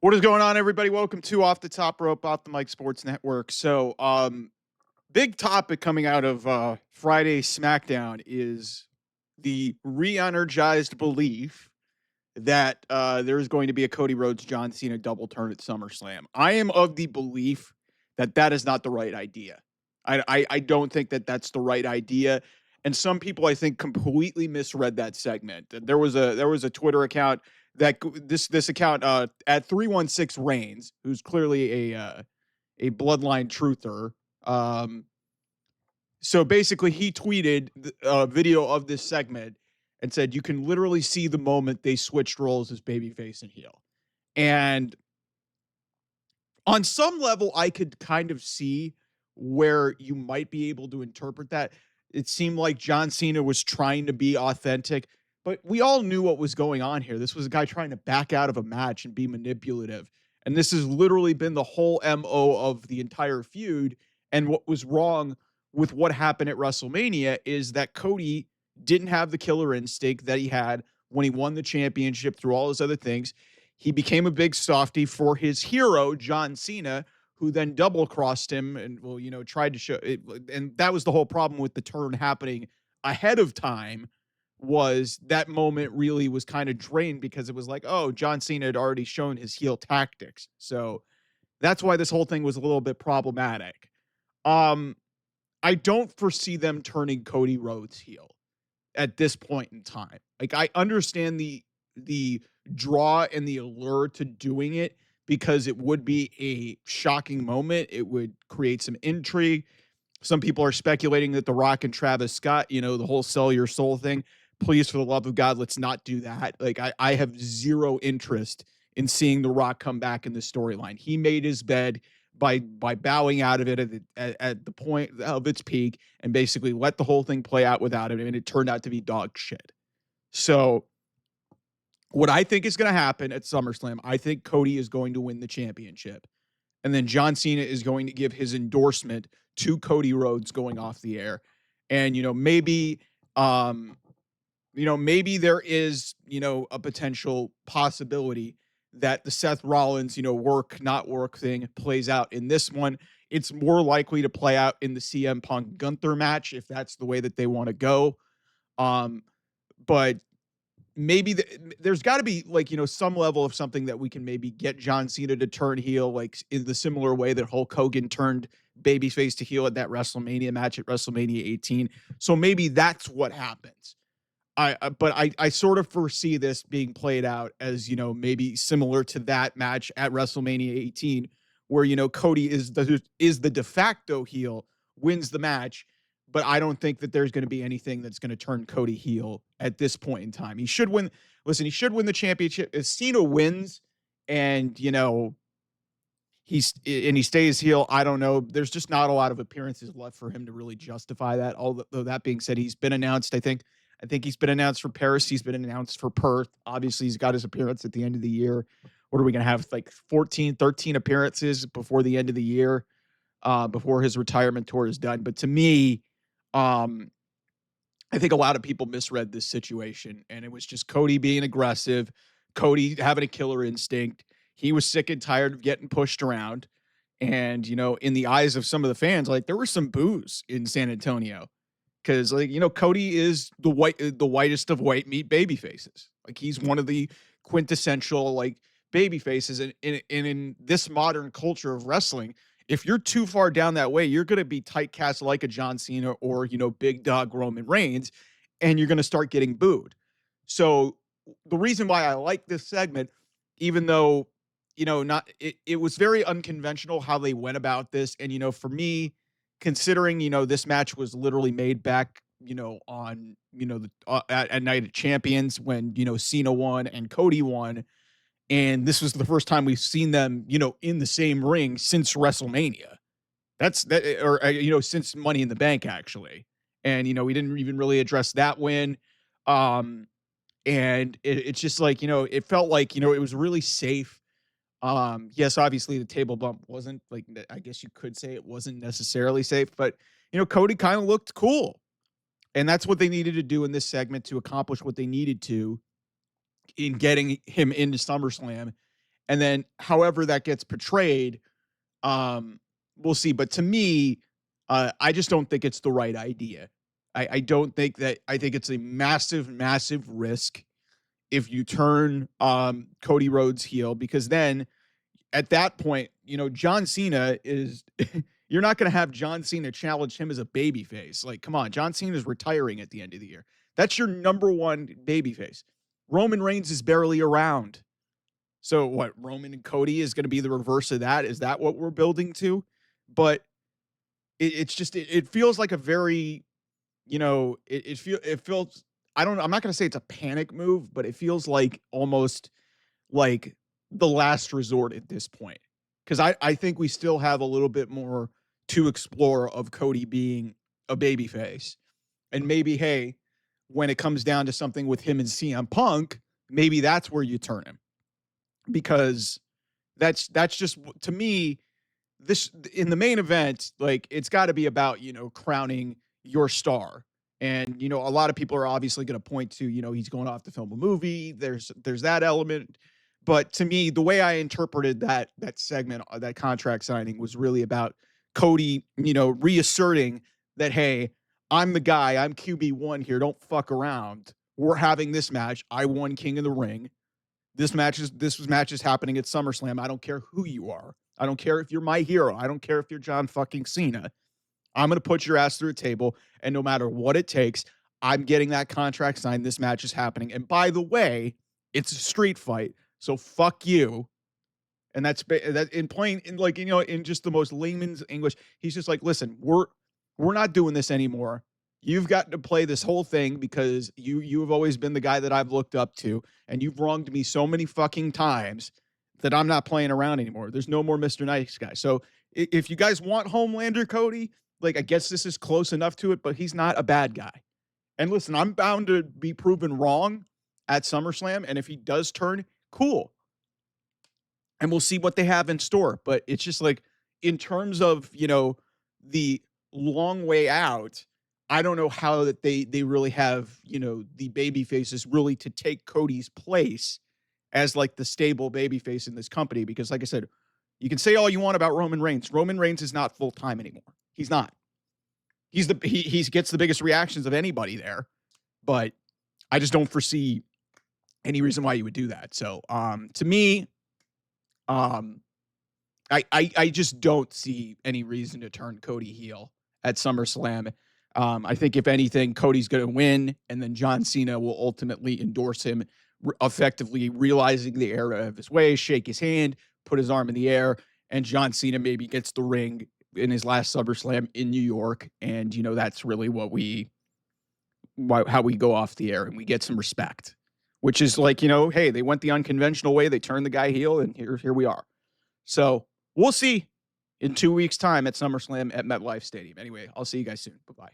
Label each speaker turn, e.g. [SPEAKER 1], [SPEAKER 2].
[SPEAKER 1] What is going on, everybody? Welcome to Off the Top Rope, Off the Mic Sports Network. Big topic coming out of Friday SmackDown is the re-energized belief that there is going to be a Cody Rhodes John Cena double turn at SummerSlam. I am of the belief that that is not the right idea. I don't think that that's the right idea, and some people I think completely misread that segment. There was a Twitter account that this account at 316 Reigns, who's clearly a bloodline truther. Um, so basically, he tweeted a video of this segment and said, "You can literally see the moment they switched roles as babyface and heel." And on some level, I could kind of see where you might be able to interpret that. It seemed like John Cena was trying to be authentic, but we all knew what was going on here. This was a guy trying to back out of a match and be manipulative. And this has literally been the whole MO of the entire feud. And what was wrong with what happened at WrestleMania is that Cody didn't have the killer instinct that he had when he won the championship through all his other things. He became a big softy for his hero, John Cena, who then double crossed him and, well, tried to show it. And that was the whole problem with the turn happening ahead of time, was that moment really was kind of drained because it was like, oh, John Cena had already shown his heel tactics. So that's why this whole thing was a little bit problematic. Um, I don't foresee them turning Cody Rhodes heel at this point in time. Like, I understand the draw and the allure to doing it because it would be a shocking moment. It would create some intrigue. Some people are speculating that The Rock and Travis Scott, the whole sell your soul thing. Please, for the love of God, let's not do that. Like, I have zero interest in seeing The Rock come back in the storyline. He made his bed by bowing out of it at the point of its peak and basically let the whole thing play out without him, and it turned out to be dog shit. So what I think is going to happen at SummerSlam, I think Cody is going to win the championship. And then John Cena is going to give his endorsement to Cody Rhodes going off the air. And, maybe there is, a potential possibility that the Seth Rollins, work, not work thing plays out in this one. It's more likely to play out in the CM Punk Gunther match if that's the way that they want to go. But maybe there's got to be some level of something that we can maybe get John Cena to turn heel, like in the similar way that Hulk Hogan turned babyface to heel at that WrestleMania match at WrestleMania 18. So maybe that's what happens. But I sort of foresee this being played out as, maybe similar to that match at WrestleMania 18, where, Cody is the de facto heel, wins the match. But I don't think that there's going to be anything that's going to turn Cody heel at this point in time. He should win. Listen, he should win the championship. If Cena wins and, he stays heel, I don't know. There's just not a lot of appearances left for him to really justify that. Although that being said, he's been announced. I think he's been announced for Paris. He's been announced for Perth. Obviously, he's got his appearance at the end of the year. What are we going to have, like 14, 13 appearances before the end of the year, before his retirement tour is done? But to me, I think a lot of people misread this situation, and it was just Cody being aggressive, Cody having a killer instinct. He was sick and tired of getting pushed around. And, in the eyes of some of the fans, like, there were some boos in San Antonio because, Cody is the whitest of white meat baby faces. Like, he's one of the quintessential, like, baby faces. And in this modern culture of wrestling, if you're too far down that way, you're going to be typecast like a John Cena or, big dog Roman Reigns, and you're going to start getting booed. So the reason why I like this segment, even though, it was very unconventional how they went about this. And, for me, considering, this match was literally made back, on, at Night of Champions when, Cena won and Cody won. And this was the first time we've seen them, in the same ring since WrestleMania. Since Money in the Bank, actually. And, we didn't even really address that win. And it's just like, it felt like, it was really safe. Yes, obviously the table bump wasn't, like, I guess you could say it wasn't necessarily safe, but, Cody kind of looked cool. And that's what they needed to do in this segment to accomplish what they needed to in getting him into SummerSlam. And then however that gets portrayed, we'll see. But to me, I just don't think it's the right idea. I don't think that. I think it's a massive, massive risk if you turn Cody Rhodes heel, because then at that point, John Cena is. You're not going to have John Cena challenge him as a babyface. Like, come on, John Cena is retiring at the end of the year. That's your number one babyface. Roman Reigns is barely around. So what? Roman and Cody is going to be the reverse of that? Is that what we're building to? But it's just it feels like a very, it feels. I don't know. I'm not going to say it's a panic move, but it feels like almost like the last resort at this point. Because I think we still have a little bit more to explore of Cody being a babyface. And maybe, hey, when it comes down to something with him and CM Punk, maybe that's where you turn him. Because that's just, to me, this in the main event, like, it's got to be about, crowning your star. And, a lot of people are obviously going to point to, he's going off to film a movie. There's that element. But to me, the way I interpreted that segment, that contract signing, was really about Cody, reasserting that, hey, I'm the guy. I'm QB1 here. Don't fuck around. We're having this match. I won King of the Ring. This match is happening at SummerSlam. I don't care who you are. I don't care if you're my hero. I don't care if you're John fucking Cena. I'm going to put your ass through a table, and no matter what it takes, I'm getting that contract signed. This match is happening. And by the way, it's a street fight, so fuck you. And that's that in plain, in just the most layman's English. He's just like, listen, we're not doing this anymore. You've got to play this whole thing because you have always been the guy that I've looked up to, and you've wronged me so many fucking times that I'm not playing around anymore. There's no more Mr. Nice Guy. So if you guys want Homelander Cody, like, I guess this is close enough to it, but he's not a bad guy. And listen, I'm bound to be proven wrong at SummerSlam, and if he does turn, cool. And we'll see what they have in store. But it's just like, in terms of, the long way out, I don't know how that they really have, the baby faces really to take Cody's place as like the stable baby face in this company. Because like I said, you can say all you want about Roman Reigns. Roman Reigns is not full-time anymore. He's not. He gets the biggest reactions of anybody there, but I just don't foresee any reason why you would do that. So, to me, I just don't see any reason to turn Cody heel at SummerSlam. I think if anything, Cody's going to win, and then John Cena will ultimately endorse him, effectively realizing the error of his ways, shake his hand, put his arm in the air, and John Cena maybe gets the ring in his last SummerSlam in New York. And, that's really how we go off the air, and we get some respect, which is like, hey, they went the unconventional way. They turned the guy heel, and here we are. So we'll see in 2 weeks' time at SummerSlam at MetLife Stadium. Anyway, I'll see you guys soon. Bye-bye.